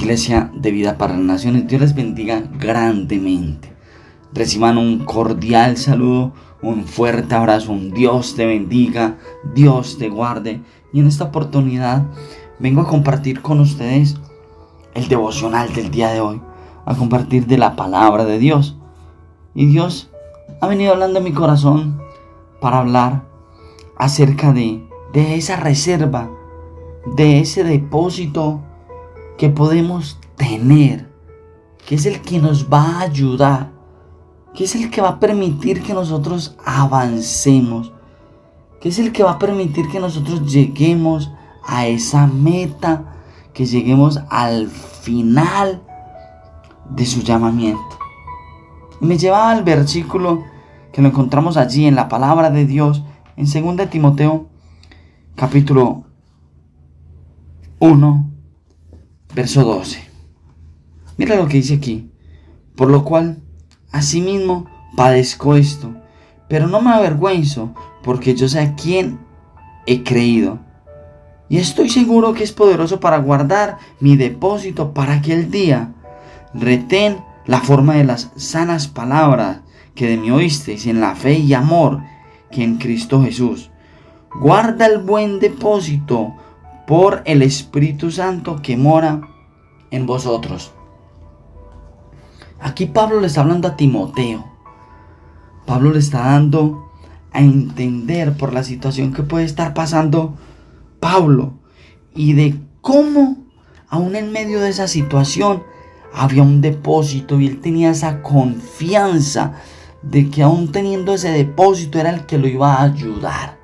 Iglesia de Vida para las Naciones. Dios les bendiga grandemente. Reciban un cordial saludo, un fuerte abrazo, un Dios te bendiga, Dios te guarde. Y en esta oportunidad vengo a compartir con ustedes el devocional del día de hoy, a compartir de la palabra de Dios. Y Dios ha venido hablando en mi corazón para hablar acerca de esa reserva, de ese depósito que podemos tener, que es el que nos va a ayudar, que es el que va a permitir que nosotros avancemos, que es el que va a permitir que nosotros lleguemos a esa meta, que lleguemos al final de su llamamiento. Y me llevaba al versículo que lo encontramos allí en la palabra de Dios, en 2 Timoteo, capítulo 1, verso 12. Mira lo que dice aquí. Por lo cual, asimismo, padezco esto, pero no me avergüenzo, porque yo sé a quién he creído. Y estoy seguro que es poderoso para guardar mi depósito para aquel día. Retén la forma de las sanas palabras que de mí oísteis en la fe y amor que en Cristo Jesús. Guarda el buen depósito por el Espíritu Santo que mora en vosotros. Aquí Pablo le está hablando a Timoteo. Pablo le está dando a entender por la situación que puede estar pasando Pablo y de cómo aún en medio de esa situación había un depósito y él tenía esa confianza de que aún teniendo ese depósito era el que lo iba a ayudar.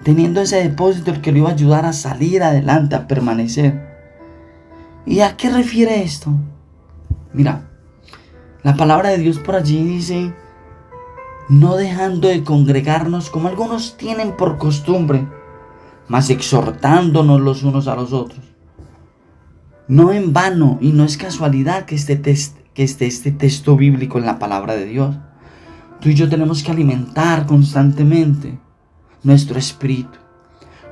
Teniendo ese depósito el que lo iba a ayudar a salir adelante, a permanecer. ¿Y a qué refiere esto? Mira, la palabra de Dios por allí dice: no dejando de congregarnos como algunos tienen por costumbre, mas exhortándonos los unos a los otros. No en vano y no es casualidad que esté este texto bíblico en la palabra de Dios. Tú y yo tenemos que alimentar constantemente nuestro espíritu.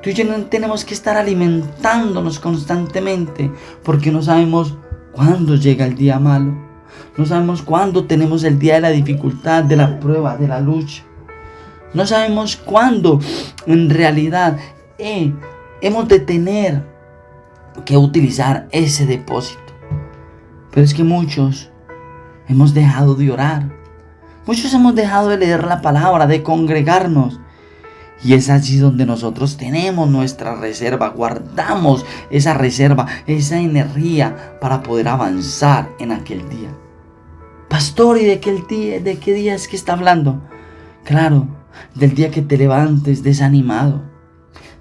Tú y yo no tenemos que estar alimentándonos constantemente, porque no sabemos cuándo llega el día malo. No sabemos cuándo tenemos el día de la dificultad, de la prueba, de la lucha. No sabemos cuándo en realidad hemos de tener que utilizar ese depósito. Pero es que muchos hemos dejado de orar. Muchos hemos dejado de leer la palabra, de congregarnos. Y es allí donde nosotros tenemos nuestra reserva, guardamos esa reserva, esa energía para poder avanzar en aquel día. Pastor, ¿y de qué día es que está hablando? Claro, del día que te levantes desanimado,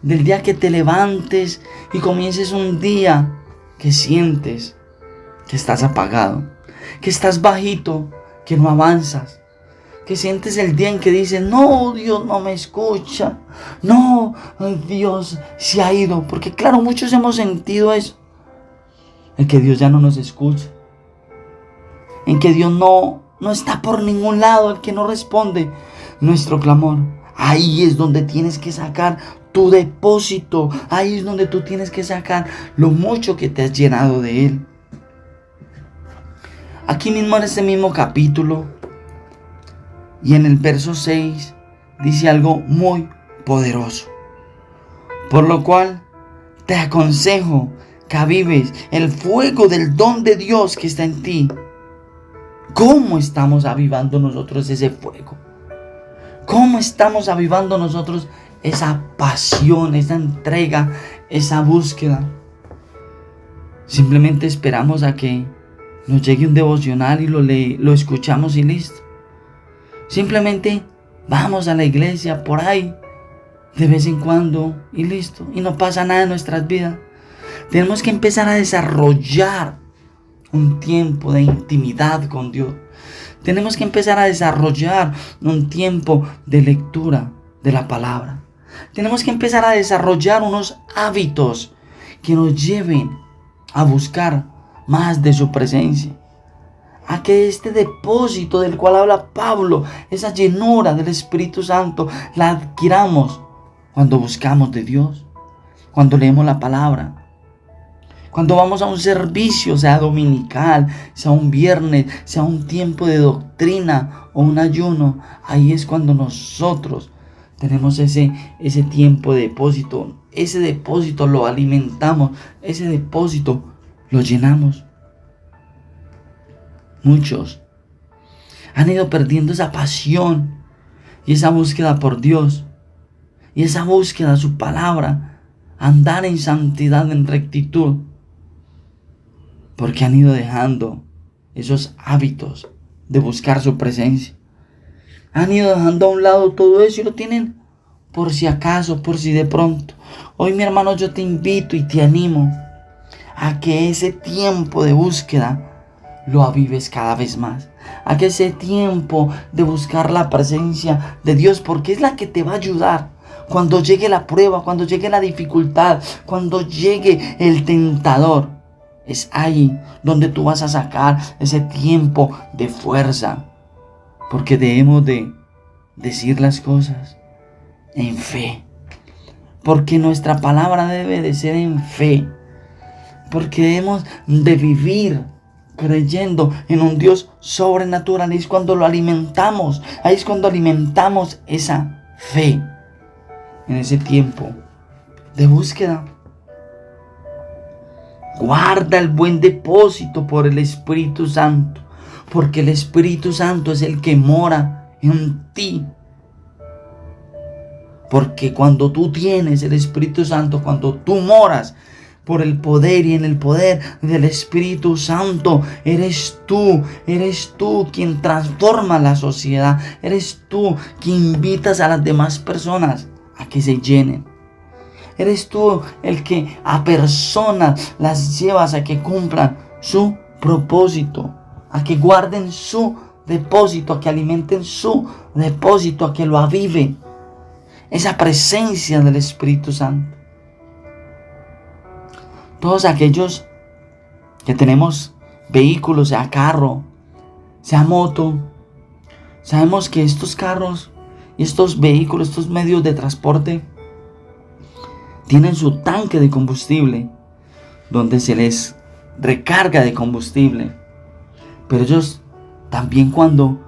del día que te levantes y comiences un día que sientes que estás apagado, que estás bajito, que no avanzas. Que sientes el día en que dices: no, Dios no me escucha, no, Dios se ha ido. Porque claro, muchos hemos sentido eso, en que Dios ya no nos escucha, en que Dios no está por ningún lado, el que no responde nuestro clamor. Ahí es donde tienes que sacar tu depósito, ahí es donde tú tienes que sacar lo mucho que te has llenado de Él. Aquí mismo en este mismo capítulo, y en el verso 6 dice algo muy poderoso. Por lo cual te aconsejo que avives el fuego del don de Dios que está en ti. ¿Cómo estamos avivando nosotros ese fuego? ¿Cómo estamos avivando nosotros esa pasión, esa entrega, esa búsqueda? Simplemente esperamos a que nos llegue un devocional y lo escuchamos y listo. Simplemente vamos a la iglesia por ahí de vez en cuando y listo. Y no pasa nada en nuestras vidas. Tenemos que empezar a desarrollar un tiempo de intimidad con Dios. Tenemos que empezar a desarrollar un tiempo de lectura de la palabra. Tenemos que empezar a desarrollar unos hábitos que nos lleven a buscar más de su presencia. A que este depósito del cual habla Pablo, esa llenura del Espíritu Santo, la adquiramos cuando buscamos de Dios, cuando leemos la palabra, Cuando vamos a un servicio, sea dominical, sea un viernes, sea un tiempo de doctrina o un ayuno, ahí es cuando nosotros tenemos ese tiempo de depósito. Ese depósito lo alimentamos, ese depósito lo llenamos. Muchos han ido perdiendo esa pasión y esa búsqueda por Dios y esa búsqueda de su palabra, andar en santidad, en rectitud, porque han ido dejando esos hábitos de buscar su presencia. Han ido dejando a un lado todo eso y lo tienen por si acaso, por si de pronto. Hoy, mi hermano, yo te invito y te animo a que ese tiempo de búsqueda lo avives cada vez más. A que ese tiempo de buscar la presencia de Dios, porque es la que te va a ayudar cuando llegue la prueba, cuando llegue la dificultad, cuando llegue el tentador. Es ahí donde tú vas a sacar ese tiempo de fuerza. Porque debemos de decir las cosas en fe. Porque nuestra palabra debe de ser en fe. Porque debemos de vivir creyendo en un Dios sobrenatural. Ahí es cuando lo alimentamos. Ahí es cuando alimentamos esa fe. En ese tiempo de búsqueda. Guarda el buen depósito por el Espíritu Santo. Porque el Espíritu Santo es el que mora en ti. Porque cuando tú tienes el Espíritu Santo, cuando tú moras por el poder y en el poder del Espíritu Santo, eres tú quien transforma la sociedad. Eres tú quien invitas a las demás personas a que se llenen. Eres tú el que a personas las llevas a que cumplan su propósito, a que guarden su depósito, a que alimenten su depósito, a que lo aviven. Esa presencia del Espíritu Santo. Todos aquellos que tenemos vehículos, sea carro, sea moto, sabemos que estos carros y estos vehículos, estos medios de transporte, tienen su tanque de combustible, donde se les recarga de combustible. Pero ellos también, cuando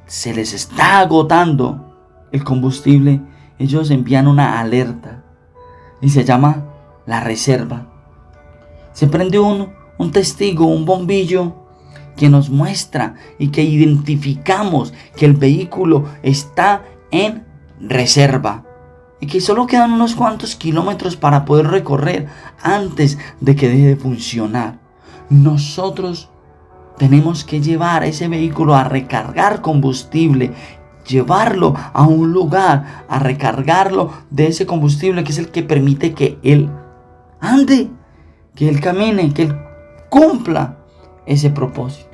se les está agotando el combustible, ellos envían una alerta y se llama la reserva. Se prende un testigo, un bombillo que nos muestra y que identificamos que el vehículo está en reserva y que solo quedan unos cuantos kilómetros para poder recorrer antes de que deje de funcionar. Nosotros tenemos que llevar ese vehículo a recargar combustible, llevarlo a un lugar, a recargarlo de ese combustible que es el que permite que él ande, que él camine, que él cumpla ese propósito.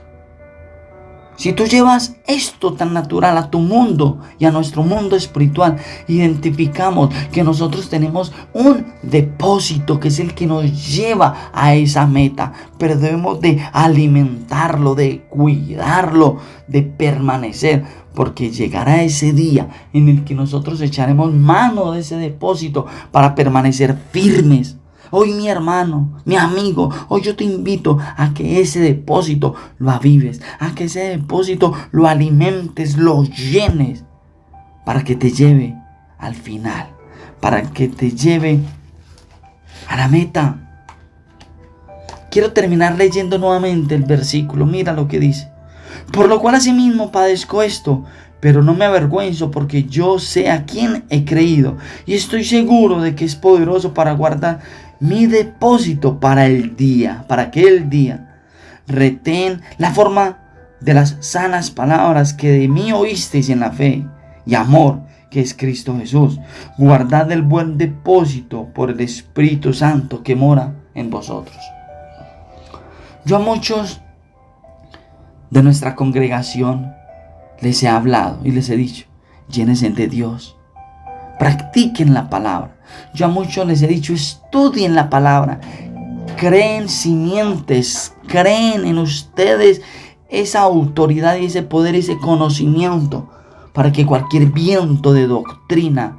Si tú llevas esto tan natural a tu mundo y a nuestro mundo espiritual, identificamos que nosotros tenemos un depósito que es el que nos lleva a esa meta, pero debemos de alimentarlo, de cuidarlo, de permanecer, porque llegará ese día en el que nosotros echaremos mano de ese depósito para permanecer firmes. Hoy, mi hermano, mi amigo, hoy yo te invito a que ese depósito lo avives, a que ese depósito lo alimentes, lo llenes, para que te lleve al final, para que te lleve a la meta. Quiero terminar leyendo nuevamente el versículo. Mira lo que dice. Por lo cual asimismo padezco esto, pero no me avergüenzo, porque yo sé a quién he creído y estoy seguro de que es poderoso para guardar mi depósito para aquel día. Retén la forma de las sanas palabras que de mí oísteis en la fe y amor que es Cristo Jesús. Guardad el buen depósito por el Espíritu Santo que mora en vosotros. Yo a muchos de nuestra congregación les he hablado y les he dicho: llénense de Dios, practiquen la palabra. Yo a muchos les he dicho: estudien la palabra, creen simientes, creen en ustedes esa autoridad y ese poder, ese conocimiento, para que cualquier viento de doctrina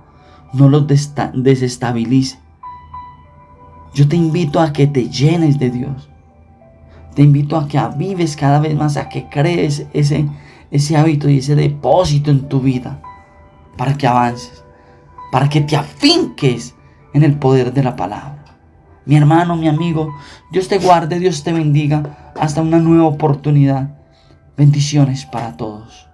no los desestabilice. Yo te invito a que te llenes de Dios. Te invito a que avives cada vez más, a que crees ese hábito y ese depósito en tu vida para que avances, para que te afinques en el poder de la palabra. Mi hermano, mi amigo, Dios te guarde, Dios te bendiga. Hasta una nueva oportunidad. Bendiciones para todos.